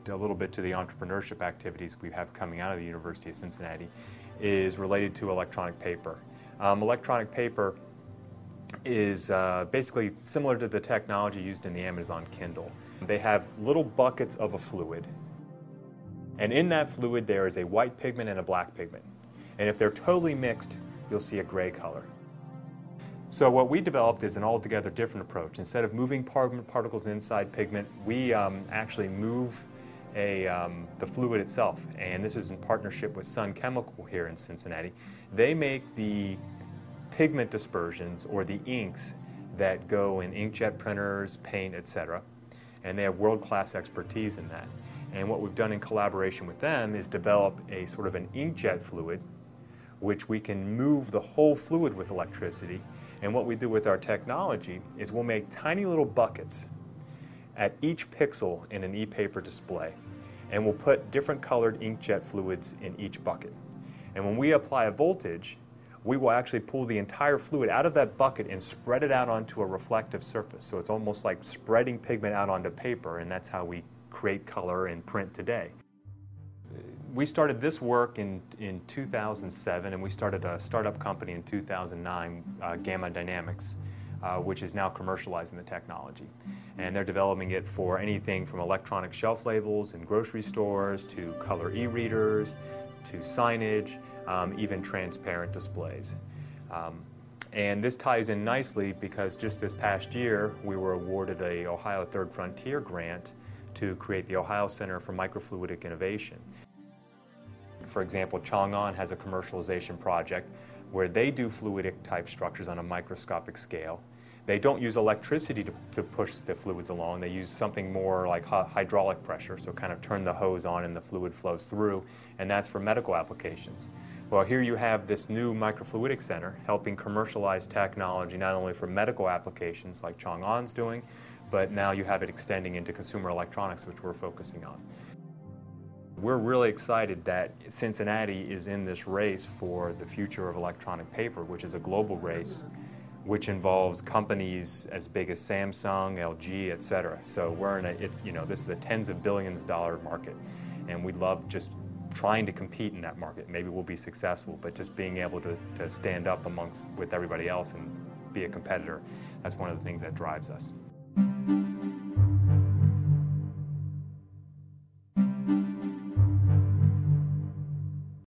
a little bit to the entrepreneurship activities we have coming out of the University of Cincinnati is related to electronic paper. Electronic paper is basically similar to the technology used in the Amazon Kindle. They have little buckets of a fluid, and in that fluid there is a white pigment and a black pigment. And if they're totally mixed, you'll see a gray color. So what we developed is an altogether different approach. Instead of moving particles inside pigment, we actually move the fluid itself. And this is in partnership with Sun Chemical here in Cincinnati. They make the pigment dispersions, or the inks, that go in inkjet printers, paint, etc. And they have world-class expertise in that. And what we've done in collaboration with them is develop a sort of an inkjet fluid, which we can move the whole fluid with electricity. And what we do with our technology is we'll make tiny little buckets at each pixel in an e-paper display. And we'll put different colored inkjet fluids in each bucket. And when we apply a voltage, we will actually pull the entire fluid out of that bucket and spread it out onto a reflective surface. So it's almost like spreading pigment out onto paper, and that's how we create color in print today. We started this work in 2007, and we started a startup company in 2009, Gamma Dynamics, which is now commercializing the technology. And they're developing it for anything from electronic shelf labels in grocery stores to color e-readers to signage, even transparent displays. And this ties in nicely because just this past year we were awarded a Ohio Third Frontier grant to create the Ohio Center for Microfluidic Innovation. For example, Chang'an has a commercialization project where they do fluidic type structures on a microscopic scale. They don't use electricity to push the fluids along. They use something more like hydraulic pressure, so kind of turn the hose on and the fluid flows through, and that's for medical applications. Well, here you have this new microfluidic center helping commercialize technology not only for medical applications like Chang'an's doing, but now you have it extending into consumer electronics, which we're focusing on. We're really excited that Cincinnati is in this race for the future of electronic paper, which is a global race, which involves companies as big as Samsung, LG, etc. So we're in this is a tens of billions dollar market, and we love just trying to compete in that market. Maybe we'll be successful, but just being able to stand up with everybody else and be a competitor, that's one of the things that drives us.